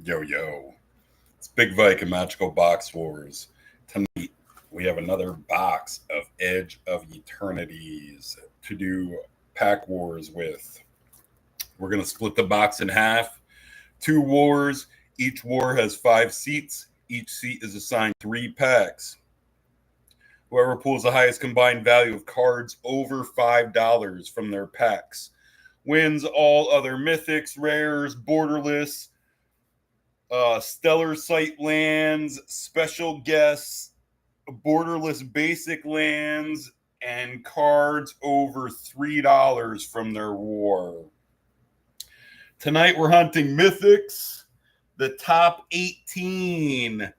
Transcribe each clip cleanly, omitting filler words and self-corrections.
Yo, yo. It's Big Vike and Magical Box Wars. Tonight, we have another box of Edge of Eternities to do pack wars with. We're going to split the box in half. 2 wars. Each war has 5 seats. Each seat is assigned 3 packs. Whoever pulls the highest combined value of cards over $5 from their packs wins all other mythics, rares, borderless, stellar site lands, special guests, borderless basic lands, and cards over $3 from their war. Tonight we're hunting mythics. The top 18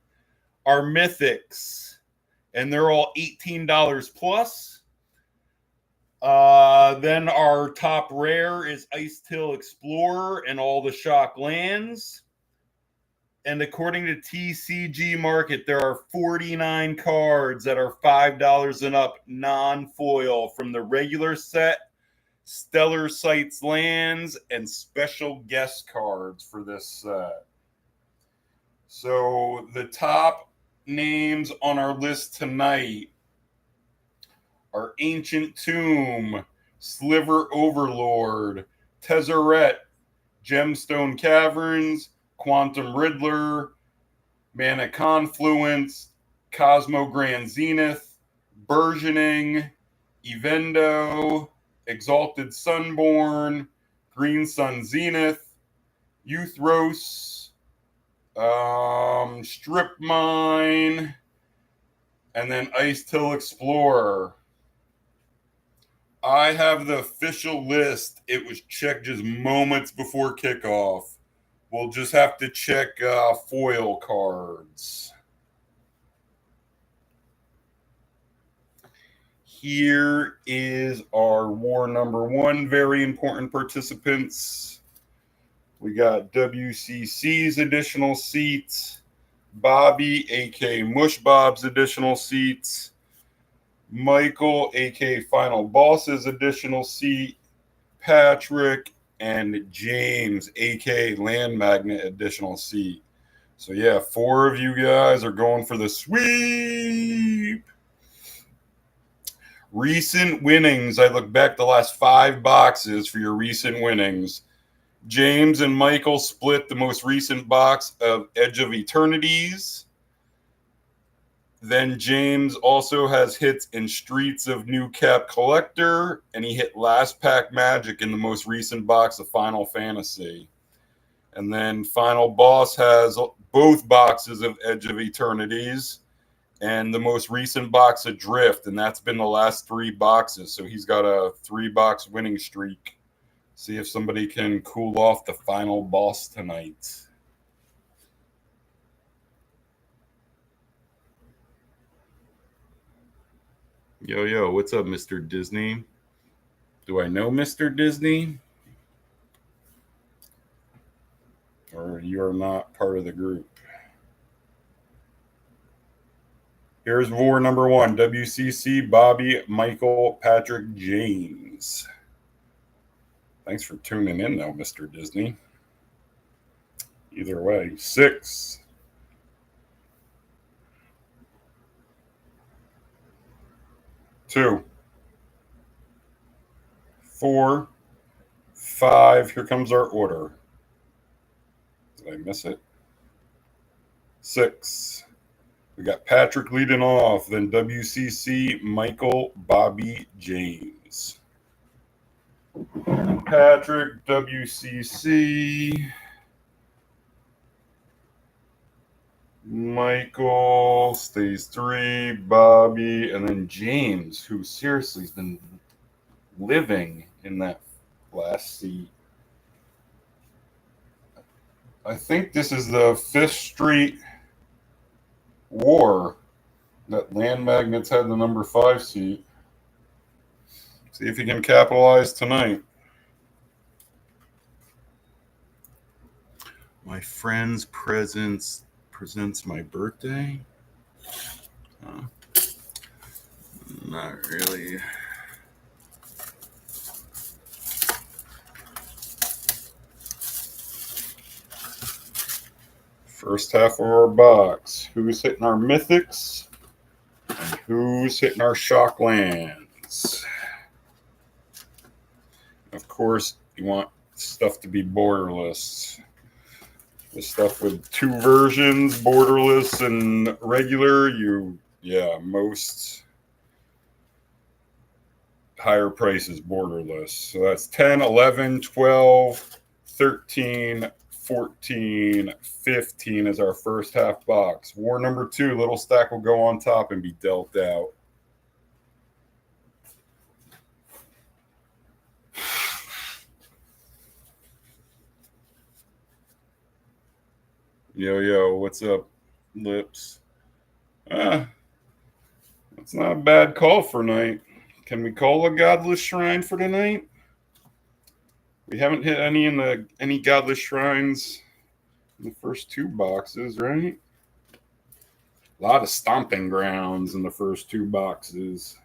are mythics, and they're all $18 plus. Then our top rare is Icetill Explorer and all the shock lands. And according to TCG MRKT, there are 49 cards that are $5 and up non-foil from the regular set, Stellar Sites lands, and special guest cards for this set. So the top names on our list tonight are Ancient Tomb, Sliver Overlord, Tezzeret, Gemstone Caverns, Quantum Riddler, ManaConfluence, CosmograndZenith, Burgeoning, Evendo, ExaltedSunborn, Green Sun Zenith, Uthros, Strip Mine, and then Icetill Explorer. I have the official list. It was checked just moments before kickoff. We'll just have to check foil cards. Here is our war number 1. Very important participants. We got WCC's additional seats, Bobby, a.k.a. Mush Bob's additional seats, Michael, a.k.a. Final Boss's additional seat, Patrick, and James, a.k.a. Land Magnet additional seat. So yeah, 4 of you guys are going for the sweep. Recent winnings. I look back the last 5 boxes for your recent winnings. James and Michael split the most recent box of Edge of Eternities. Then James also has hits in Streets of New Cap Collector, and he hit Last Pack Magic in the most recent box of Final Fantasy. And then Final Boss has both boxes of Edge of Eternities and the most recent box of Drift, and that's been the last 3 boxes. So he's got a 3-box winning streak. See if somebody can cool off the Final Boss tonight. Yo, yo, what's up, Mr. Disney? Do I know Mr. Disney? Or you're not part of the group? Here's war number 1. WCC, Bobby, Michael, Patrick, James. Thanks for tuning in, though, Mr. Disney. Either way, 6. 2, 4, 5. Here comes our order. Did I miss it? 6. We got Patrick leading off, then WCC, Michael, Bobby, James. Patrick, WCC, Michael stays 3, Bobby, and then James, who seriously has been living in that last seat. I think this is the 5th Street war that Land Magnets had the number 5 seat. See if he can capitalize tonight. My friend's presents my birthday. Not really. First half of our box. Who's hitting our mythics? And who's hitting our shock lands? Of course, you want stuff to be borderless. The stuff with 2 versions, borderless and regular, most higher prices borderless. So that's 10, 11, 12, 13, 14, 15 is our first half box. War number 2, little stack will go on top and be dealt out. Yo, what's up, Lips? That's not a bad call for night. Can we call a Godless Shrine for tonight? We haven't hit any Godless Shrines in the first 2 boxes, right? A lot of stomping grounds in the first 2 boxes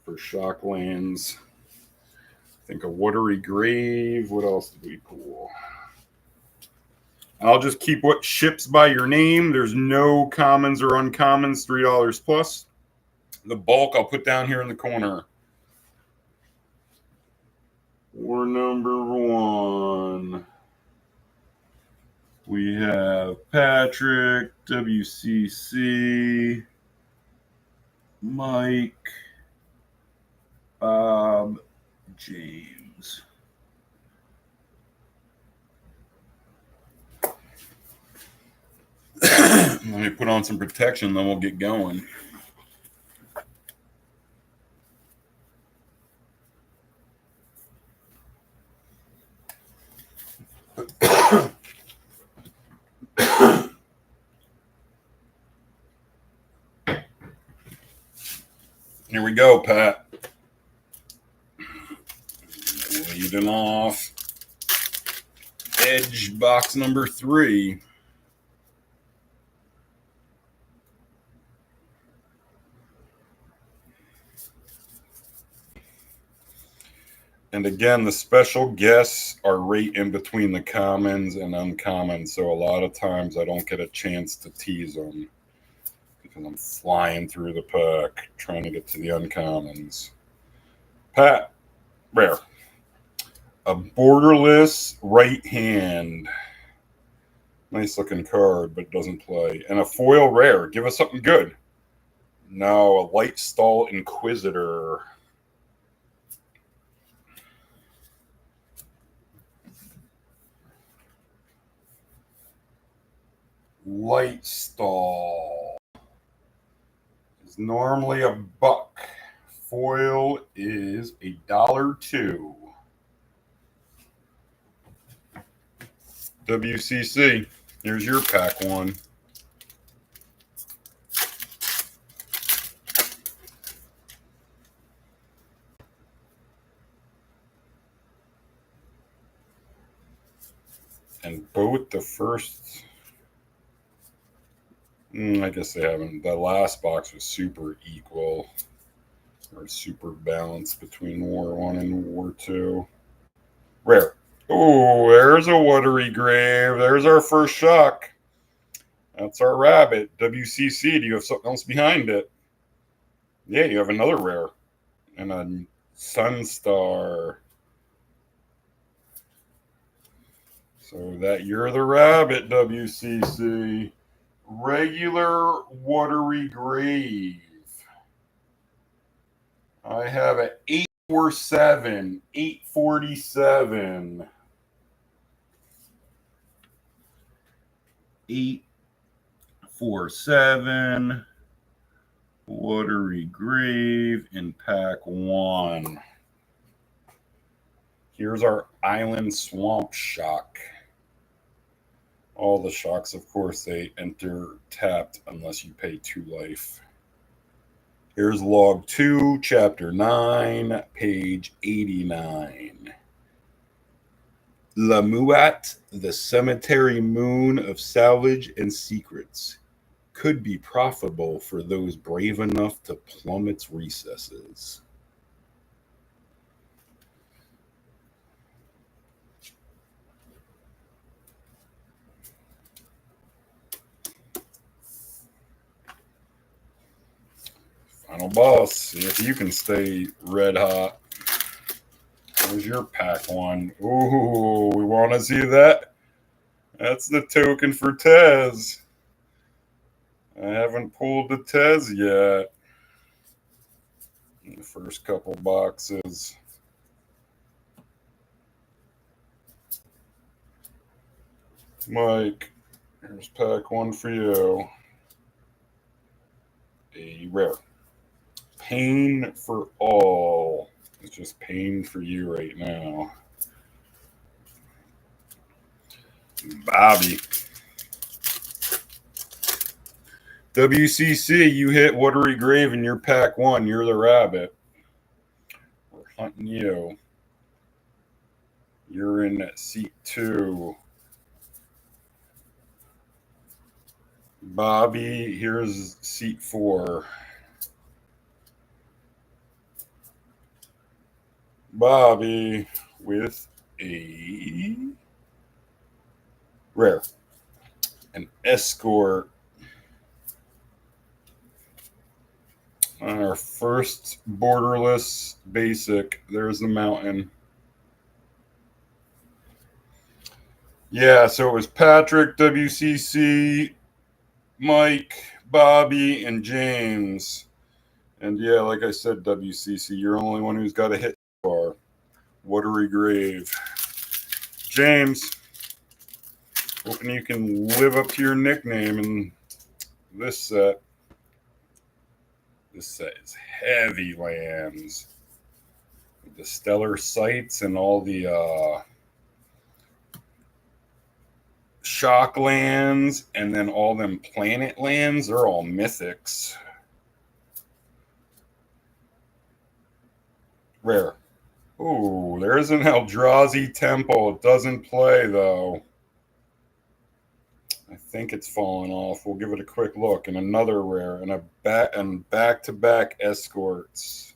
for shock lands. I think a Watery Grave. What else did we pull? I'll just keep what ships by your name. There's no commons or uncommons, $3 plus. The bulk I'll put down here in the corner. War number 1. We have Patrick, WCC, Mike, Bob, James. Let me put on some protection, then we'll get going. Here we go, Pat. Leading off. Edge box number 3. And again, the special guests are right in between the commons and uncommons. So a lot of times I don't get a chance to tease them because I'm flying through the pack trying to get to the uncommons. Pat, rare. A borderless right hand. Nice looking card, but doesn't play. And a foil rare. Give us something good. No, a Light Stall Inquisitor. Light Stall is normally $1. Foil is $1.02. WCC, here's your pack 1. And both the first, I guess they haven't. That last box was super equal or super balanced between War 1 and War 2. Rare. Oh, there's a Watery Grave. There's our first shock. That's our rabbit. WCC, do you have something else behind it? Yeah, you have another rare. And a Sunstar. So that you're the rabbit, WCC. Regular Watery Grave. I have an 847, 847. 847. Watery Grave in pack 1. Here's our Island Swamp Shock. All the shocks, of course, they enter tapped unless you pay 2 life. Here's log 2, chapter 9, page 89. Lamuat, the cemetery moon of salvage and secrets, could be profitable for those brave enough to plumb its recesses. Final boss. See if you can stay red hot. There's your pack one. Ooh, we want to see that. That's the token for Tez. I haven't pulled the Tez yet. In the first couple boxes. Mike, here's pack one for you. A rare. Pain for all. It's just pain for you right now. Bobby. WCC, you hit Watery Grave in your pack one. You're the rabbit. We're hunting you. You're in seat 2. Bobby, here's seat 4. Bobby with a rare. An escort. On our first borderless basic, there's the mountain. Yeah, so it was Patrick, WCC, Mike, Bobby, and James. And yeah, like I said, WCC, you're the only one who's got a hit so far. Watery Grave. James, hoping you can live up to your nickname in this set. This set is heavy lands. The stellar sites and all the shock lands, and then all them planet lands, they're all mythics. Rare. Ooh, there's an Eldrazi Temple. It doesn't play, though. I think it's fallen off. We'll give it a quick look. And another rare. And back-to-back escorts.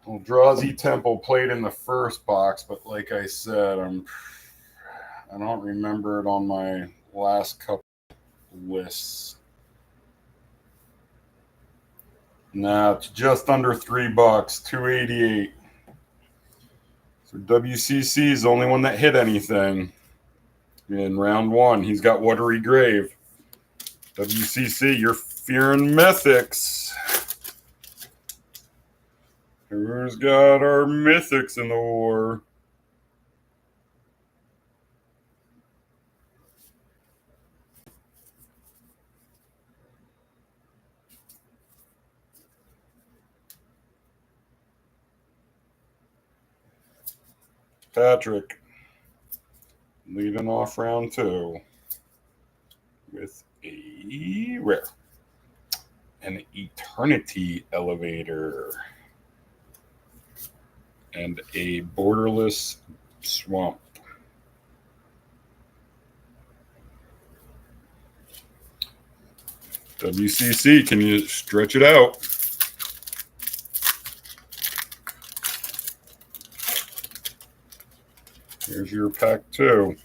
Eldrazi Temple played in the first box, but like I said, I don't remember it on my last couple lists. Nah, it's just under $3, $2.88. So WCC is the only one that hit anything in round 1. He's got Watery Grave. WCC, you're fearing mythics. Who's got our mythics in the war? Patrick, leading off round 2 with a rare. An Eternity Elevator. And a Borderless Swamp. WCC, can you stretch it out? Here's your pack 2.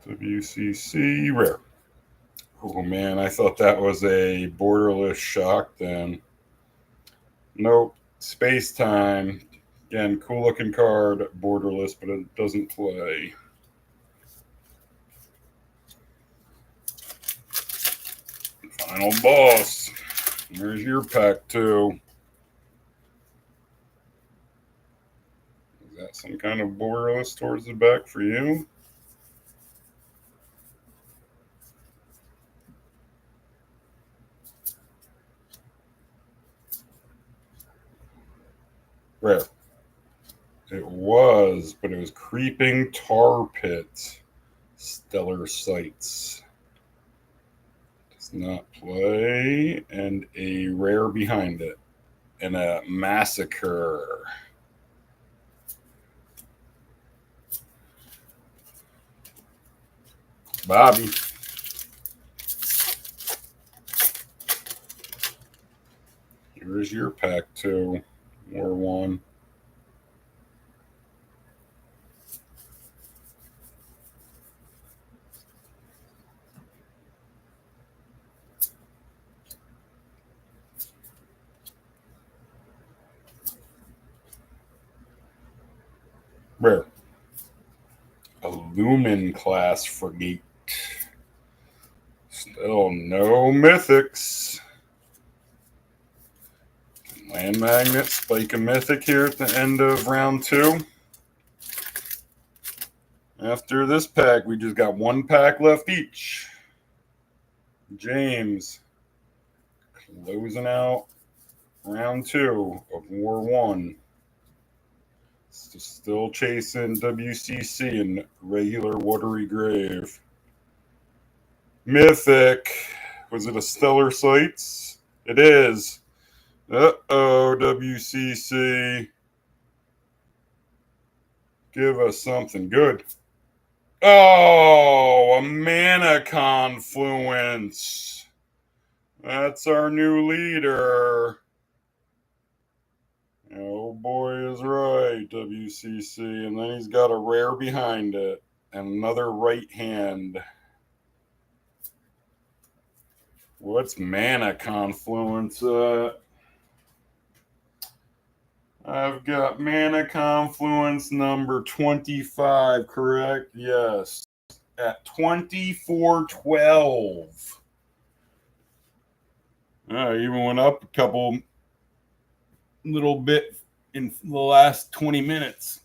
WCC rare. Oh man, I thought that was a borderless shock then. Nope. Space Time. Again, cool looking card, borderless, but it doesn't play. Final boss. There's your pack 2. Is that some kind of borderless towards the back for you? Rare. It was, but it was Creeping Tar Pit. Stellar Sights. Does not play. And a rare behind it. And a Massacre. Bobby. Here's your pack 2. More 1. Rare. A Lumen class frigate. Still no mythics. Land Magnet, spike a mythic here at the end of round 2. After this pack, we just got 1 pack left each. James closing out round 2 of War 1. Still chasing WCC in regular Watery Grave. Mythic. Was it a Stellar Sights? It is. Uh-oh, WCC. Give us something good. Oh, a ManaConfluence. That's our new leader. Oh boy is right, WCC. And then he's got a rare behind it. And another right hand. What's ManaConfluence? I've got ManaConfluence number 25, correct? Yes. At 2412. Even went up a couple little bit in the last 20 minutes.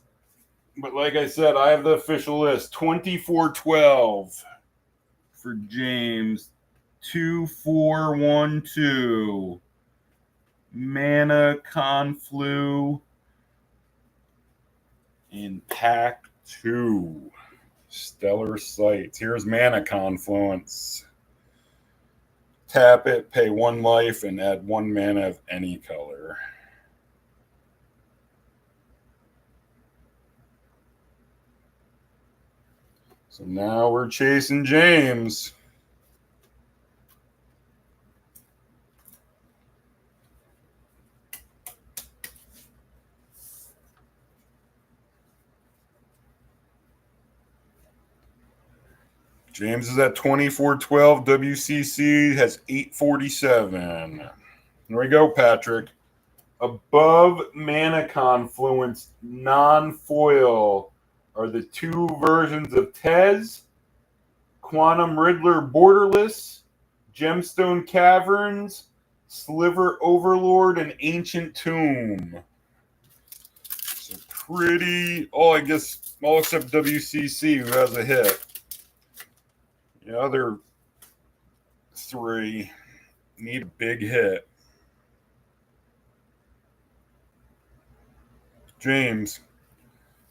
But like I said, I have the official list. 2412 for James. 2412. ManaConflu in pack 2. Stellar Sights. Here's ManaConfluence. Tap it, pay 1 life, and add 1 mana of any color. So now we're chasing James. James is at 2412. WCC has 847. Here we go, Patrick. Above ManaConfluence, non-foil are the 2 versions of Tez, Quantum Riddler Borderless, Gemstone Caverns, Sliver Overlord, and Ancient Tomb. So pretty, I guess all except WCC who has a hit. The other 3 need a big hit. James,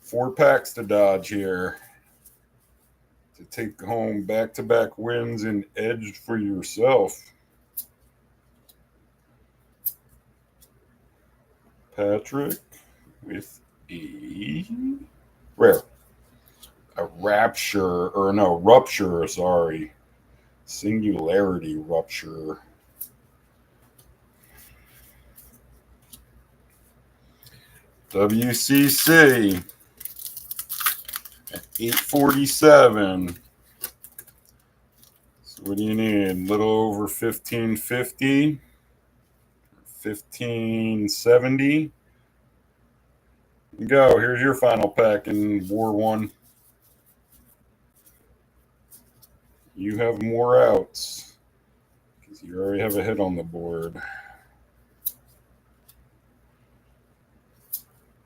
4 packs to dodge here to take home back-to-back wins and edge for yourself. Patrick with a rare. A rupture, sorry. Singularity Rupture. WCC at 847. So what do you need? A little over 1550? 1570? Go. Here's your final pack in War 1. You have more outs because you already have a hit on the board.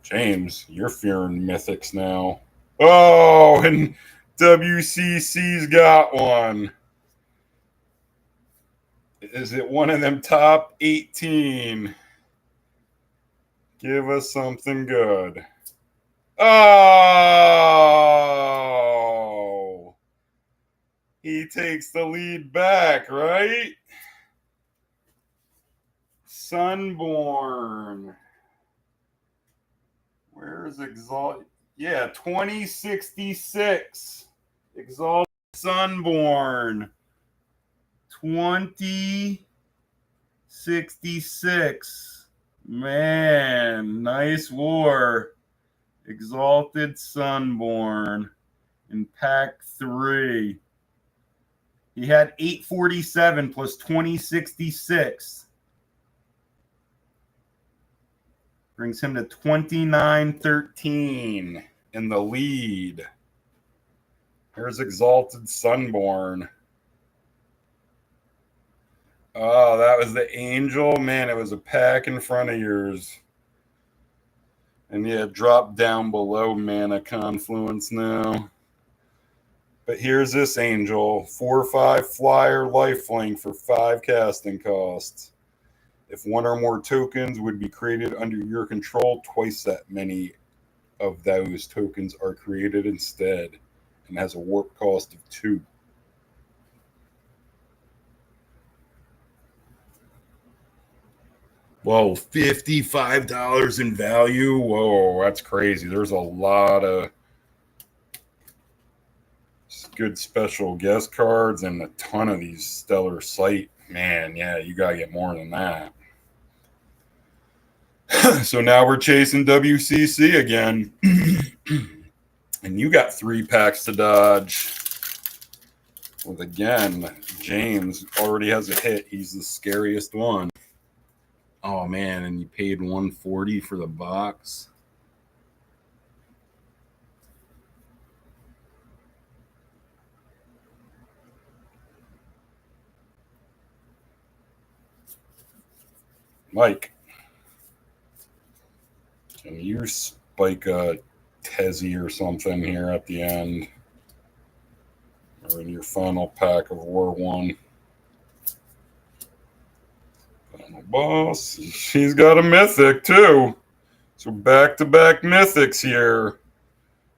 James, you're fearing mythics now. Oh, and WCC's got one. Is it one of them top 18? Give us something good. Oh! He takes the lead back, right? Sunborn. Where is Exalted? Yeah, 2066. Exalted Sunborn 2066. Man, nice war. Exalted Sunborn in pack 3. He had 847 plus 2066. Brings him to 2913 in the lead. Here's Exalted Sunborn. Oh, that was the Angel. Man, it was a pack in front of yours. And yeah, drop down below ManaConfluence now. But here's this Angel. 4/5 flyer lifelink for 5 casting costs. If one or more tokens would be created under your control, twice that many of those tokens are created instead, and has a warp cost of 2. Whoa, $55 in value? Whoa, that's crazy. There's a lot of good special guest cards and a ton of these stellar sight. Man, yeah, you got to get more than that. So now we're chasing WCC again. And you got 3 packs to dodge. With, again, James already has a hit. He's the scariest one. Oh, man, and you paid $140 for the box. Mike, can you spike a Tezzy or something here at the end? Or in your final pack of War 1? Final boss. She's got a mythic, too. So back-to-back mythics here.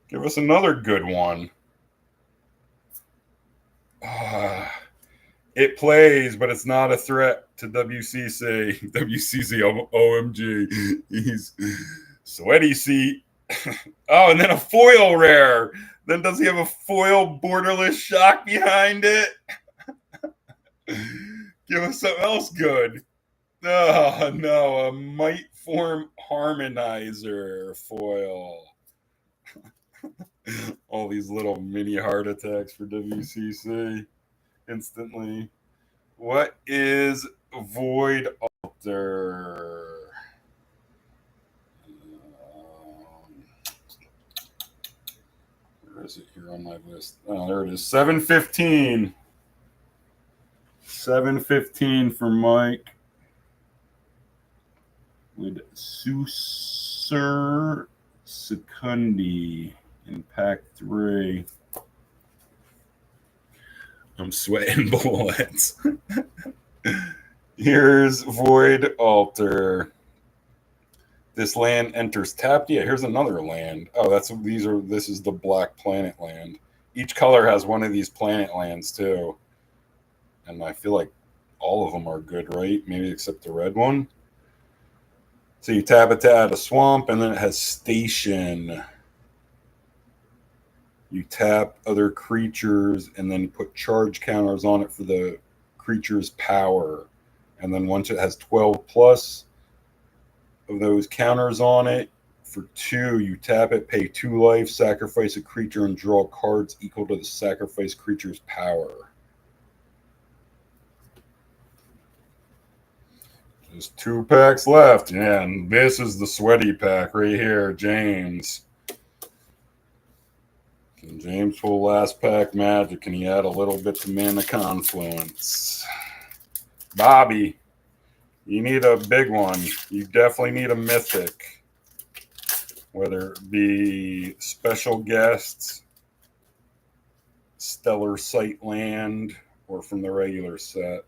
Give us another good one. It plays, but it's not a threat to WCC. WCC, OMG. He's sweaty seat. Oh, and then a foil rare. Then does he have a foil borderless shock behind it? Give us something else good. Oh, no, a Might Form Harmonizer foil. All these little mini heart attacks for WCC instantly. What is Void Altar? Where is it here on my list? Oh, there it is. 715. 715 for Mike. With Suser Secundi in pack 3. I'm sweating bullets. Here's Void Altar. This land enters tapped. Yeah, here's another land. Oh, this is the Black Planet land. Each color has one of these planet lands too. And I feel like all of them are good, right? Maybe except the red one. So you tap it to add a swamp, and then it has station. You tap other creatures, and then you put charge counters on it for the creature's power. And then once it has 12 plus of those counters on it, for 2, you tap it, pay 2 life, sacrifice a creature, and draw cards equal to the sacrificed creature's power. There's 2 packs left. Yeah, and this is the sweaty pack right here, James. Can James pull last pack magic? Can he add a little bit to ManaConfluence? Bobby, you need a big one. You definitely need a mythic. Whether it be special guests, stellar sight land, or from the regular set.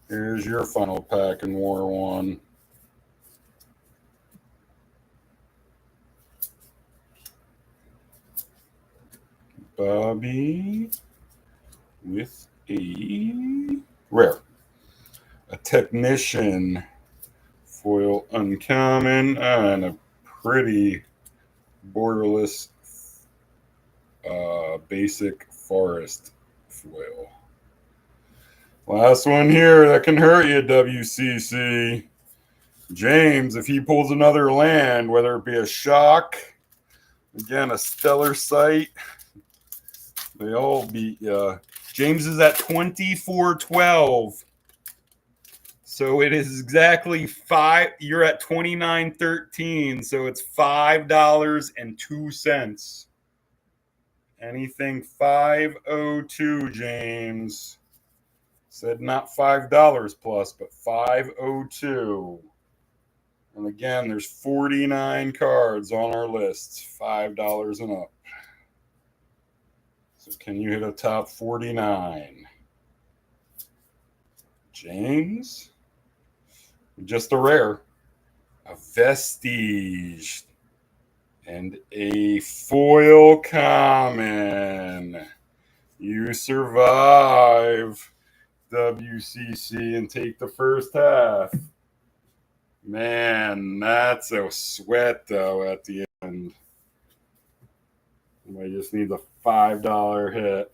Here's your final pack in War 1. Bobby with a rare. A Technician foil uncommon and a pretty borderless basic forest foil. Last one here that can hurt you, WCC. James, if he pulls another land, whether it be a shock, again, a stellar sight, they all beat you. James is at 24.12. So it is exactly five. You're at 29.13. So it's $5.02. Anything 502, James. Said not $5 plus, but 502. And again, there's 49 cards on our list, $5 and up. So can you hit a top 49? James? Just a rare. A Vestige. And a foil common. You survive, WCC, and take the first half. Man, that's a sweat, though, at the end. I just need the $5 hit.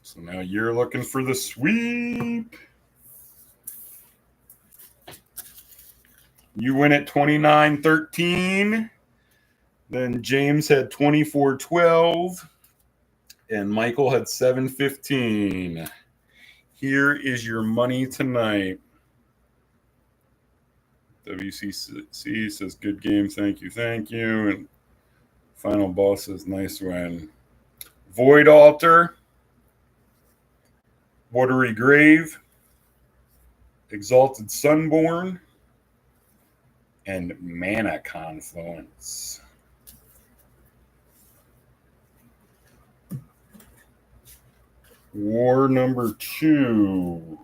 So now you're looking for the sweep. You win at 29.13. Then James had 24.12. And Michael had 7.15. Here is your money tonight. WCC says, good game. Thank you. Thank you. And Final Boss says, nice win. Void Altar. Watery Grave. Exalted Sunborn. And ManaConfluence. War number 2.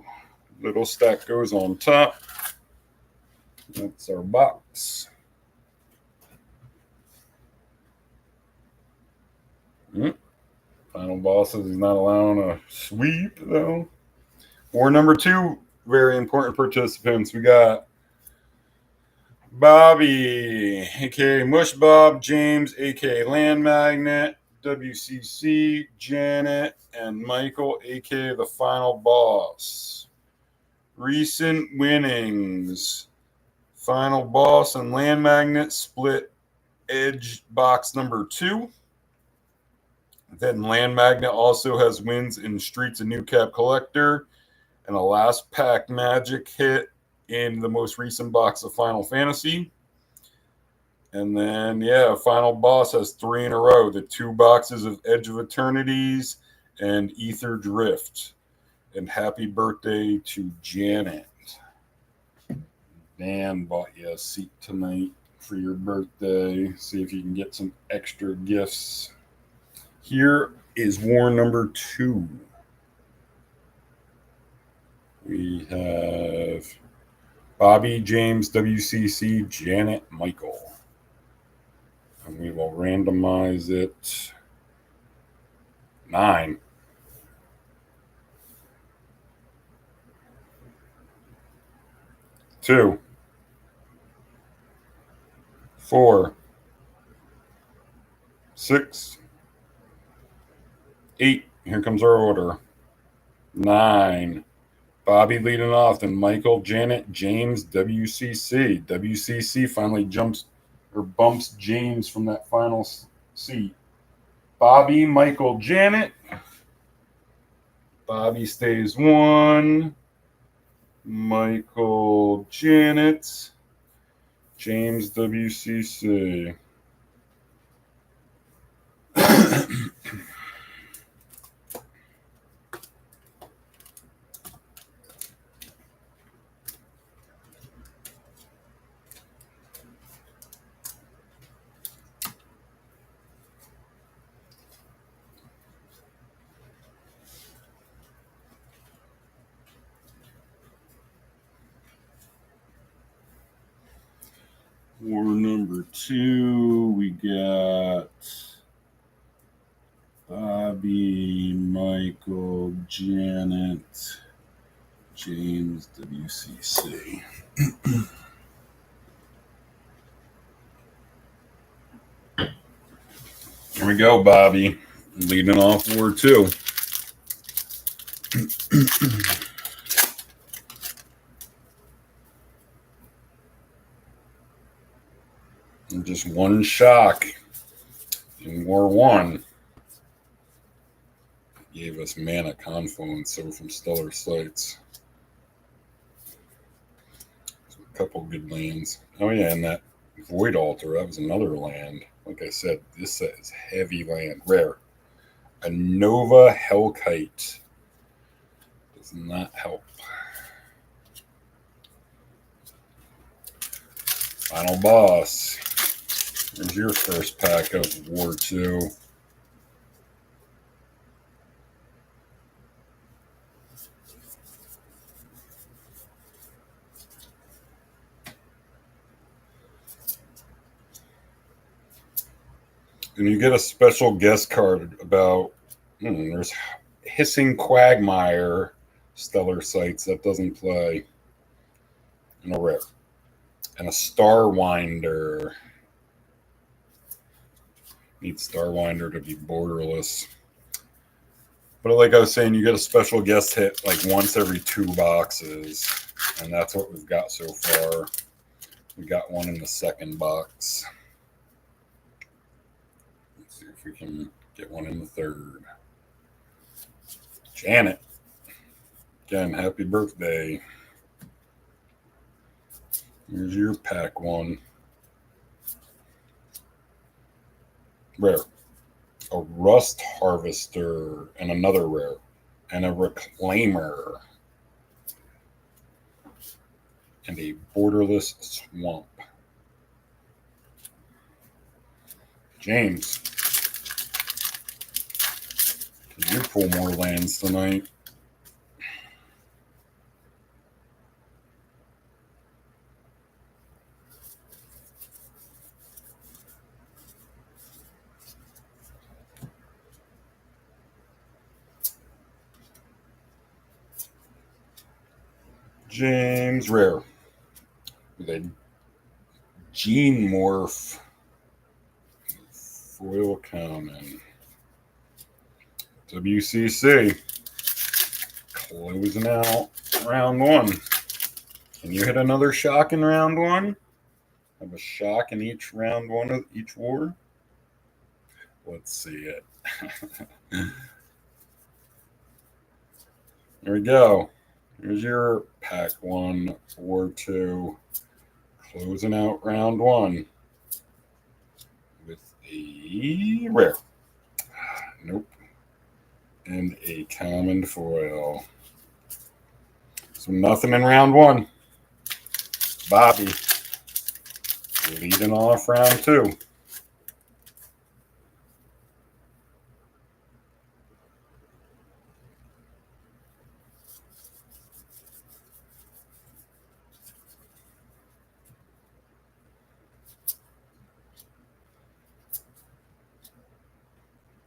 Little stack goes on top. That's our box. Final Boss says he's not allowing a sweep, though. War number 2, very important participants. We got Bobby, a.k.a. Mush Bob, James, a.k.a. Land Magnet, WCC, Janet, and Michael, a.k.a. the Final Boss. Recent winnings. Final Boss and Land Magnet split edge box number 2. Then Land Magnet also has wins in Streets of New Cap Collector and a last pack Magic hit in the most recent box of Final Fantasy. And then, yeah, Final Boss has 3 in a row. The 2 boxes of Edge of Eternities and Ether Drift. And happy birthday to Janet. Dan bought you a seat tonight for your birthday. See if you can get some extra gifts. Here is war number 2. We have Bobby, James, WCC, Janet, Michael. And we will randomize it. 9. 2. 4. 6. 8. Here comes our order. 9. Bobby leading off, then Michael, Janet, James, WCC. WCC finally jumps or bumps James from that final seat. Bobby, Michael, Janet. Bobby stays 1. Michael, Janet. James, WCC. War number 2, we got Bobby, Michael, Janet, James, WCC. Here we go, Bobby. Leading off War 2. And just one shock in War 1. Gave us ManaConfluence, so from Stellar Sights. A couple good lands. Oh yeah, and that Void Altar, that was another land. Like I said, this set is heavy land. Rare. A Nova Hellkite. Does not help. Final boss. Here's your first pack of War 2. And you get a special guest card about, there's Hissing Quagmire, Stellar Sights, that doesn't play. And a rare. And a Starwinder. Need Starwinder to be borderless. But like I was saying, you get a special guest hit like once every 2 boxes. And that's what we've got so far. We got one in the second box. Let's see if we can get one in the third. Janet. Again, happy birthday. Here's your pack 1. Rare. A Rust Harvester and another rare. And a Reclaimer. And a Borderless Swamp. James. Can you pull more lands tonight? James Rare with a Gene Morph foil common. WCC closing out round 1. Can you hit another shock in round 1? Have a shock in each round 1 of each war? Let's see it. There we go. Here's your pack 1, War 2, closing out round 1 with a rare. Nope. And a common foil. So nothing in round 1. Bobby leading off round 2.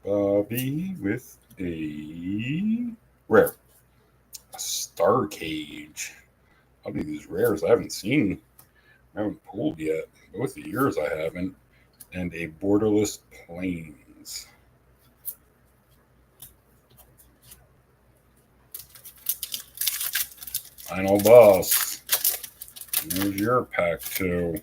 Bobby with a rare. A Star Cage. How many of these rares I haven't seen? I haven't pulled yet. Both the years I haven't. And a Borderless Plains. Final boss. There's your pack 2.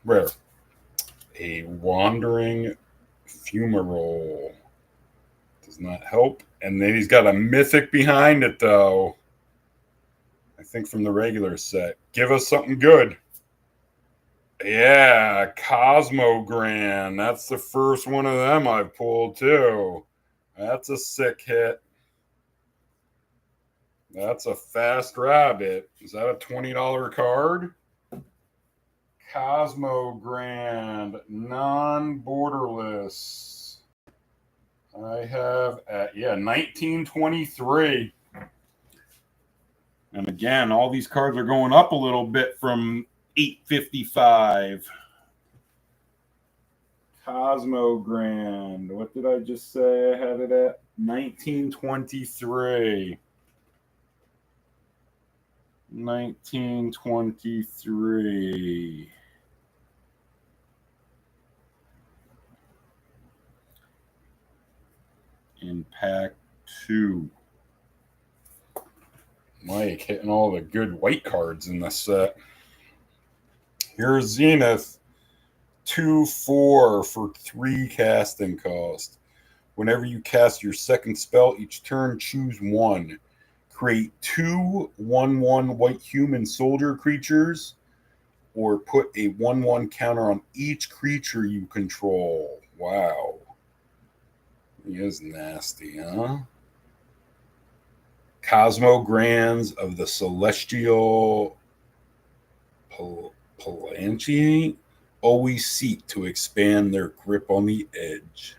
Rare. A Wandering Fumarole. Does not help. And then he's got a mythic behind it, though. I think from the regular set. Give us something good. Yeah, Cosmogrand. That's the first one of them I've pulled, too. That's a sick hit. That's a fast rabbit. Is that a $20 card? Cosmogrand, non-borderless. I have at 1923. And again, all these cards are going up a little bit from $8.55. Cosmogrand. What did I just say I had it at? 1923. 1923. In pack 2. Mike hitting all the good white cards in this set. Here's Zenith. 2/4 for 3 casting cost. Whenever you cast your second spell each turn, choose 1. Create 2 1/1 white human soldier creatures, or put a 1/1 counter on each creature you control. Wow. He is nasty, huh? Cosmogrands of the Celestial Palantiate always seek to expand their grip on the edge.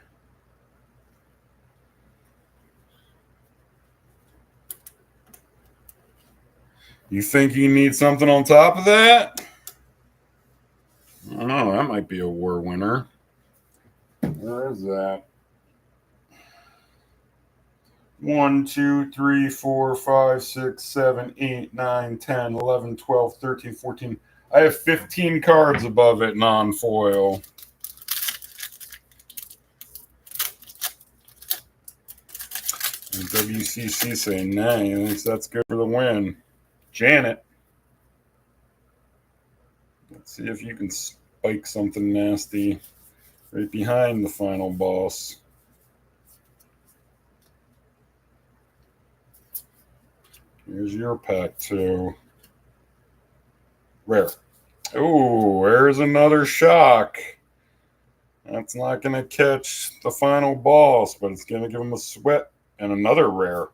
You think you need something on top of that? I don't know. That might be a war winner. Where is that? 1, 2, 3, 4, 5, 6, 7, 8, 9, 10, 11, 12, 13, 14. I have 15 cards above it non-foil. And WCC saying, nah, he thinks that's good for the win. Janet. Let's see if you can spike something nasty right behind the final boss. Here's your pack 2. Rare. Oh, there's another shock. That's not going to catch the final boss, but it's going to give him a sweat and another rare.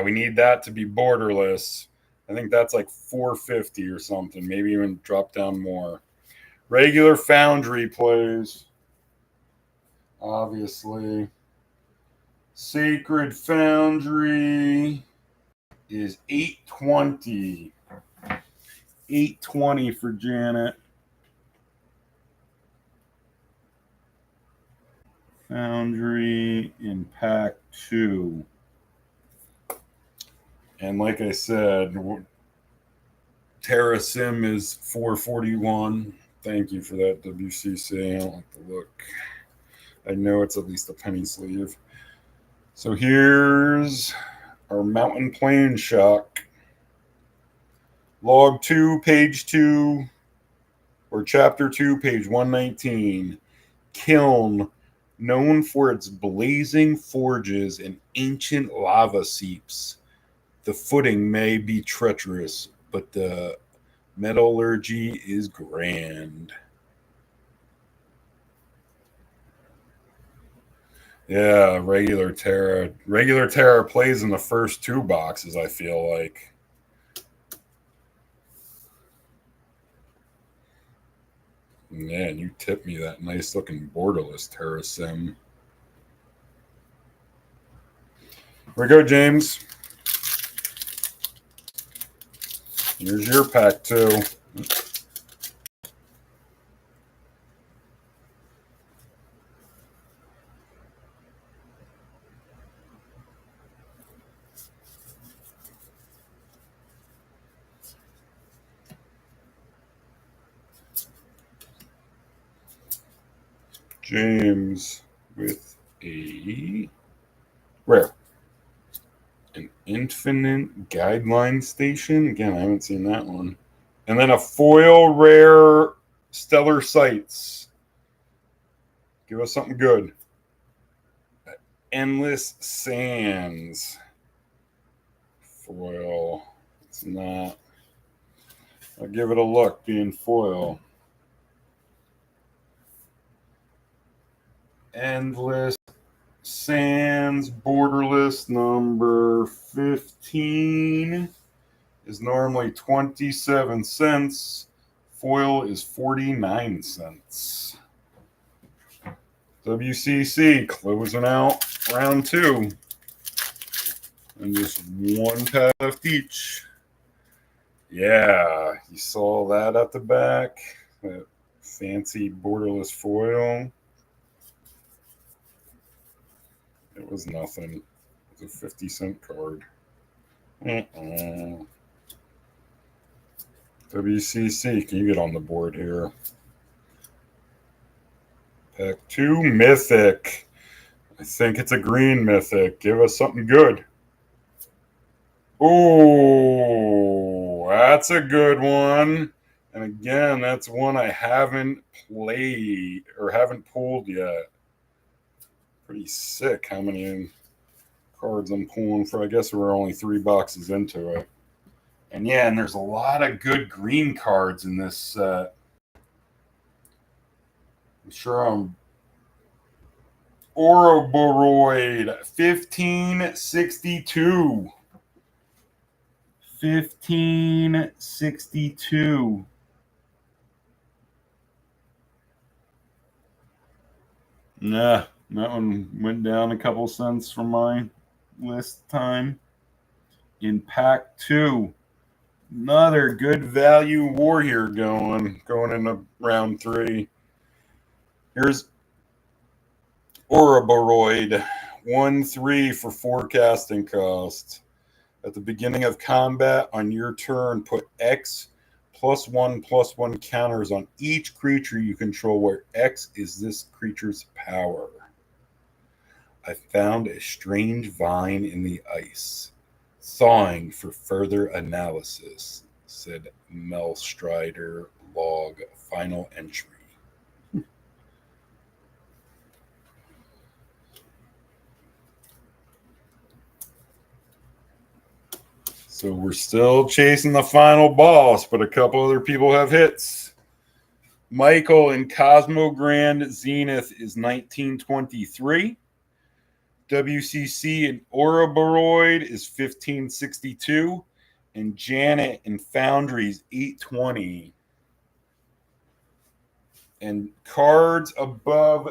We need that to be borderless. I think that's like 450 or something. Maybe even drop down more. Regular Foundry plays. Obviously. Sacred Foundry is 820. 820 for Janet. Foundry in pack 2. And like I said, Terra Sim is 441. Thank you for that, WCC. I don't like the look. I know it's at least a penny sleeve. So here's our Mountain Plain Shock. Log 2, page 2, or chapter 2, page 119. Kiln, known for its blazing forges and ancient lava seeps. The footing may be treacherous, but the metallurgy is grand. Yeah, regular Terra. Regular Terra plays in the first 2 boxes, I feel like. Man, you tipped me that nice looking borderless Terra Sim. Here we go, James. Here's your pack 2. James with a rare. An Infinite Guideline Station. Again, I haven't seen that one. And then a foil rare Stellar Sights. Give us something good. Endless Sands. Foil. It's not. I'll give it a look being foil. Endless Sands borderless number 15 is normally 27 cents. Foil is 49 cents. WCC closing out round 2. And just 1 pack left each. Yeah, you saw that at the back. That fancy borderless foil. It was nothing. It was a 50-cent card. WCC, can you get on the board here? Pack 2, Mythic. I think it's a green Mythic. Give us something good. Oh, that's a good one. And again, that's one I haven't played or haven't pulled yet. Pretty sick how many cards I'm pulling for. I guess we're only 3 boxes into it. And yeah, and there's a lot of good green cards in this set. I'm sure I'm Ouroboroid 1562. 1562. Nah, that one went down a couple cents from my list time. In pack 2, another good value warrior going into round 3. Here's Ouroboroid 1/3 for forecasting cost. At the beginning of combat on your turn, put X +1/+1 counters on each creature you control where X is this creature's power. I found a strange vine in the ice, thawing for further analysis, said Melstrider log final entry. So we're still chasing the final boss, but a couple other people have hits. Michael in CosmograndZenith is 1923. WCC in Ouroboroid is 1562. And Janet in Foundry's 820. And cards above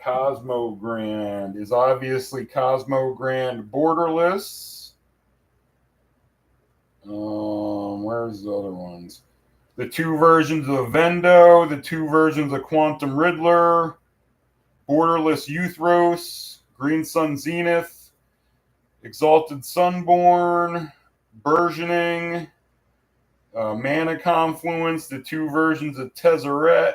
Cosmogrand is obviously Cosmogrand Borderless. Where's the other ones? The 2 versions of Evendo, the 2 versions of Quantum Riddler, Borderless Uthros, Green Sun Zenith, Exalted Sunborn, Burgeoning, ManaConfluence, the 2 versions of Tezzeret,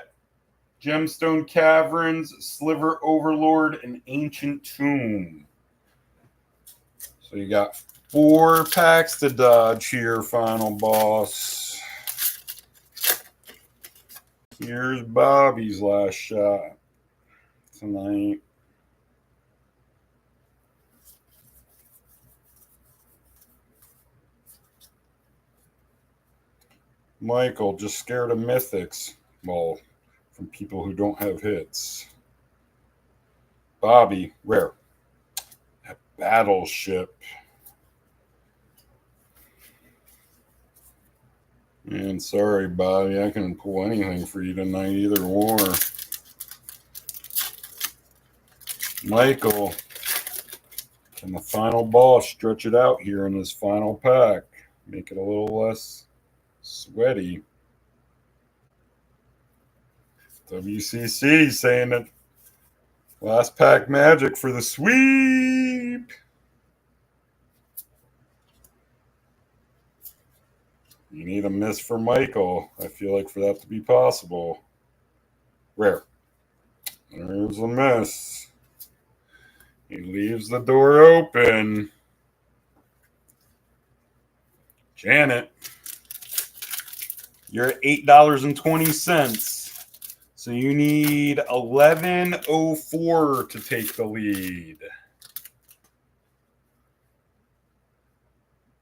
Gemstone Caverns, Sliver Overlord, and Ancient Tomb. So you got 4 packs to dodge here, final boss. Here's Bobby's last shot tonight. Michael, just scared of mythics. Well, from people who don't have hits. Bobby, rare. A battleship. Man, sorry, Bobby. I couldn't pull anything for you tonight, either or. Michael, can the final boss stretch it out here in this final pack? Make it a little less sweaty. WCC saying that last pack magic for the sweep. You need a miss for Michael, I feel like, for that to be possible. Rare. There's a miss. He leaves the door open. Janet, you're at $8.20. So you need 11.04 to take the lead.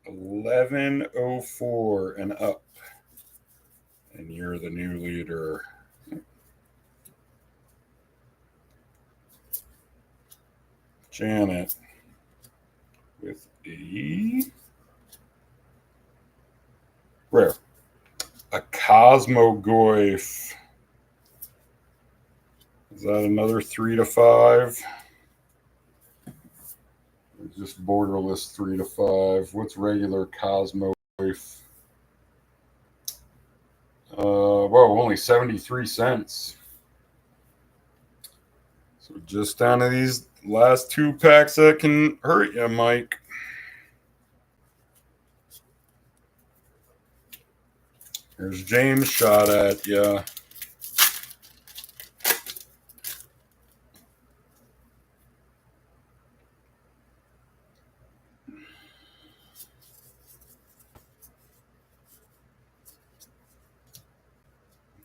11.04 and up. And you're the new leader. Janet with a rare. A Cosmogoyf. Is that another 3 to 5? Or just borderless 3 to 5? What's regular Cosmogoyf? Whoa, only 73 cents. So just down to these last 2 packs that can hurt you, Mike. Here's James shot at you.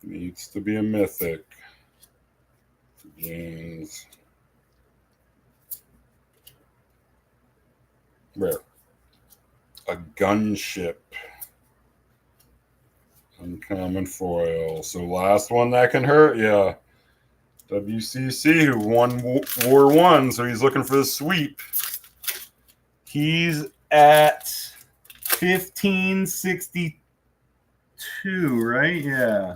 Needs to be a mythic. James. Rare. A gunship. Uncommon foil. So last one that can hurt you. WCC, who won War 1, so he's looking for the sweep. He's at 1562, right? Yeah.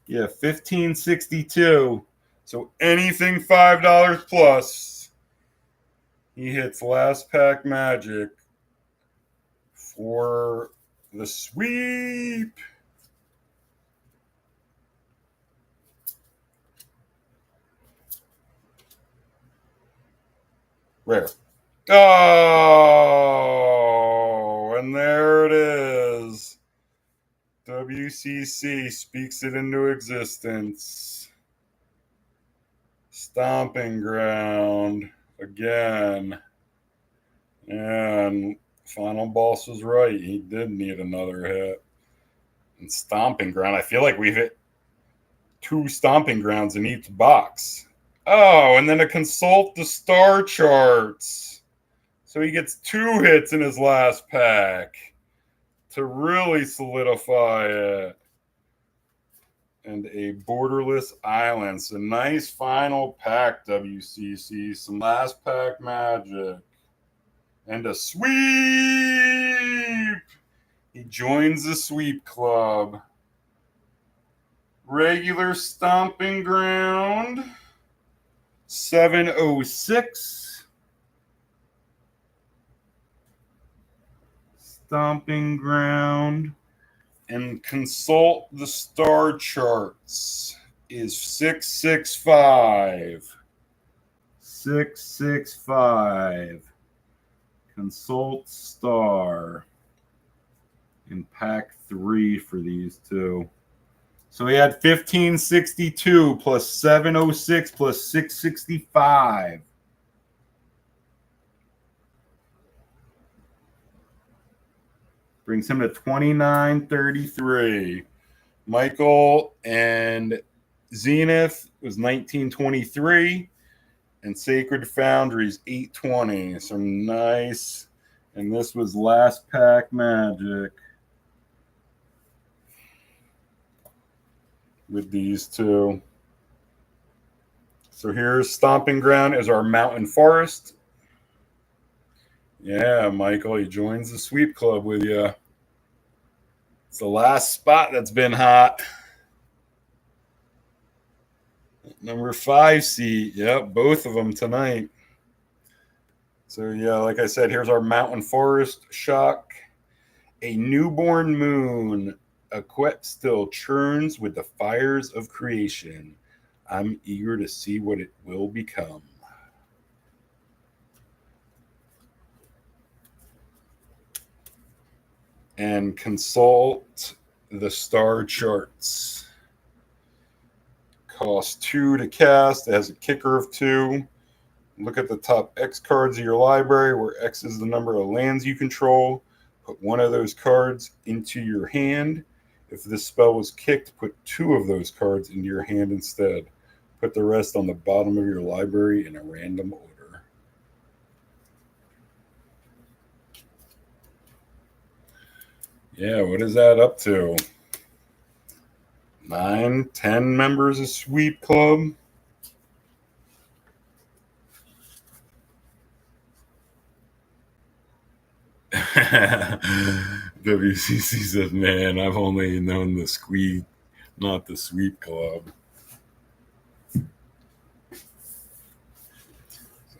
Yeah, 1562. So anything $5 plus, he hits last pack magic for the sweep. Rare. Oh, and there it is. WCC speaks it into existence. Stomping Ground again. And Final Boss was right. He did need another hit. And Stomping Ground, I feel like we've hit 2 Stomping Grounds in each box. Oh, and then a Consult the Star Charts. So he gets 2 hits in his last pack to really solidify it. And a Borderless Island. So nice final pack, WCC. Some last pack magic. And a sweep! He joins the sweep club. Regular Stomping Ground. 706. Stomping Ground. And Consult the Star Charts is 665. 665. Consult Star in pack 3 for these 2. So he had 1562 plus 706 plus 665. Brings him to 2933. Michael and Zenith was 1923. And Sacred Foundries 820. So nice. And this was last pack magic with these 2. So here's Stomping Ground as our Mountain Forest. Yeah, Michael, he joins the sweep club with you. It's the last spot that's been hot. Number 5 seat. Yep, both of them tonight. So, yeah, like I said, here's our Mountain Forest shock. A newborn moon. Aquet still churns with the fires of creation. I'm eager to see what it will become. And Consult the Star Charts. Costs 2 to cast. It has a kicker of 2. Look at the top X cards of your library, where X is the number of lands you control. Put one of those cards into your hand. If this spell was kicked, put 2 of those cards into your hand instead. Put the rest on the bottom of your library in a random order. Yeah, what is that up to? 9, 10 members of Sweep Club. WCC says, man, I've only known the Squeak, not the Sweep Club.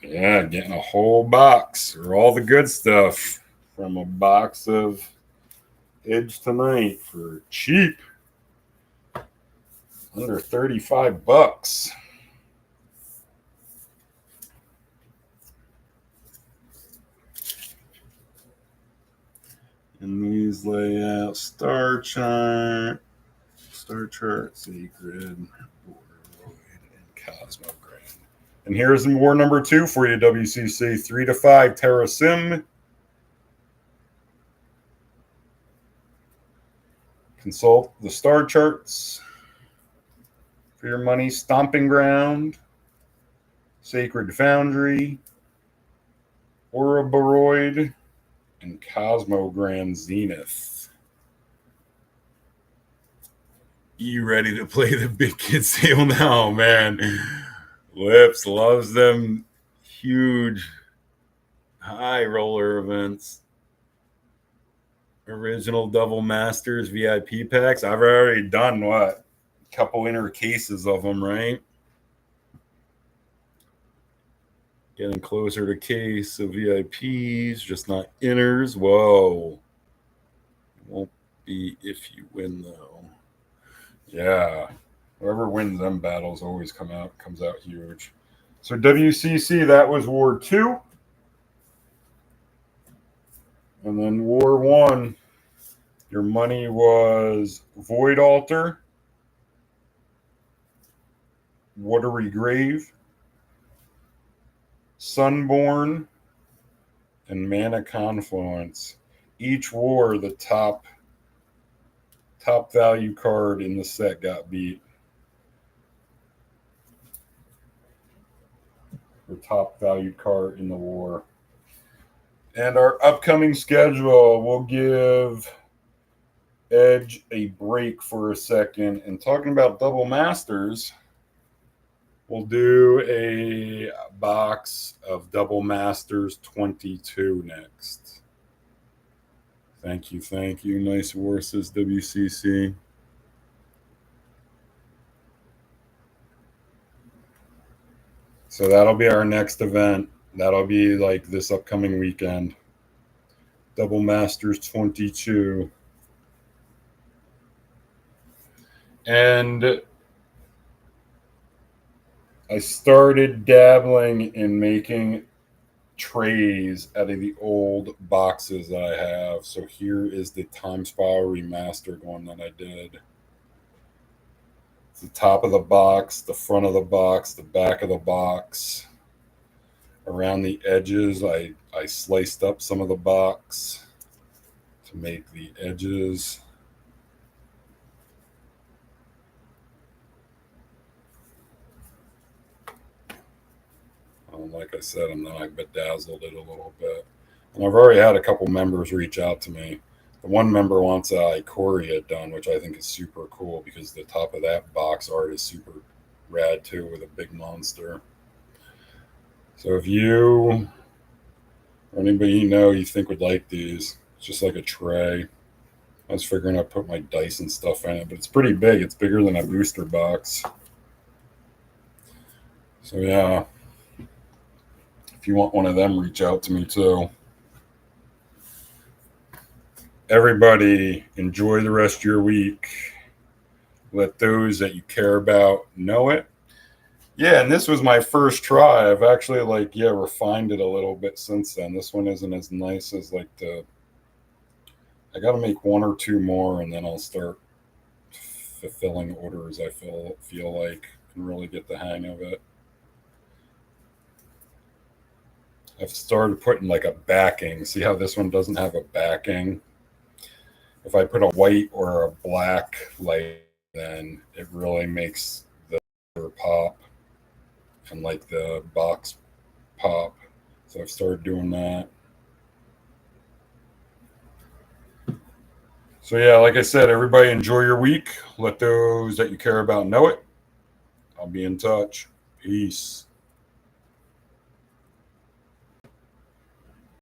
Yeah, getting a whole box or all the good stuff from a box of Edge tonight for cheap. Under 35 bucks. And these lay out Star Chart, Sacred, Borderloid, and Cosmogrand. And here's war number 2 for you, WCC. 3 to 5, Terra Sim. Consult the star charts for your money. Stomping Ground, Sacred Foundry, Ouroboroid, and CosmograndZenith. You ready to play the big kid sale now, man? Lips loves them huge high roller events. Original Double Masters VIP packs. I've already done what? A couple inner cases of them, right? Getting closer to case of VIPs, just not inners. Whoa. Won't be if you win, though. Yeah. Whoever wins them battles always comes out huge. So WCC, that was War 2. And then War 1, your money was Void Altar, Watery Grave, Sunborn, and ManaConfluence. Each war, the top value card in the set got beat. The top valued card in the war. And our upcoming schedule will give Edge a break for a second. And talking about Double Masters, we'll do a box of Double Masters 22 next. Thank you. Nice horses, WCC. So that'll be our next event. That'll be like this upcoming weekend. Double Masters 22. And I started dabbling in making trays out of the old boxes that I have. So here is the Time Spiral Remastered one that I did. It's the top of the box, the front of the box, the back of the box. Around the edges, I sliced up some of the box to make the edges. Like I said, and then I bedazzled it a little bit. And I've already had a couple members reach out to me. The one member wants Ikoria done, which I think is super cool because the top of that box art is super rad too, with a big monster. So if you or anybody you know you think would like these, it's just like a tray. I was figuring I'd put my dice and stuff in it, but it's pretty big. It's bigger than a booster box. So yeah, if you want one of them, reach out to me too. Everybody, enjoy the rest of your week. Let those that you care about know it. Yeah, and this was my first try. I've actually refined it a little bit since then. This one isn't as nice as I got to make one or two more, and then I'll start fulfilling orders. I feel like and really get the hang of it. I've started putting like a backing. See how this one doesn't have a backing? If I put a white or a black light, then it really makes the pop and like the box pop. So I've started doing that. So yeah, like I said, everybody enjoy your week. Let those that you care about know it. I'll be in touch. Peace.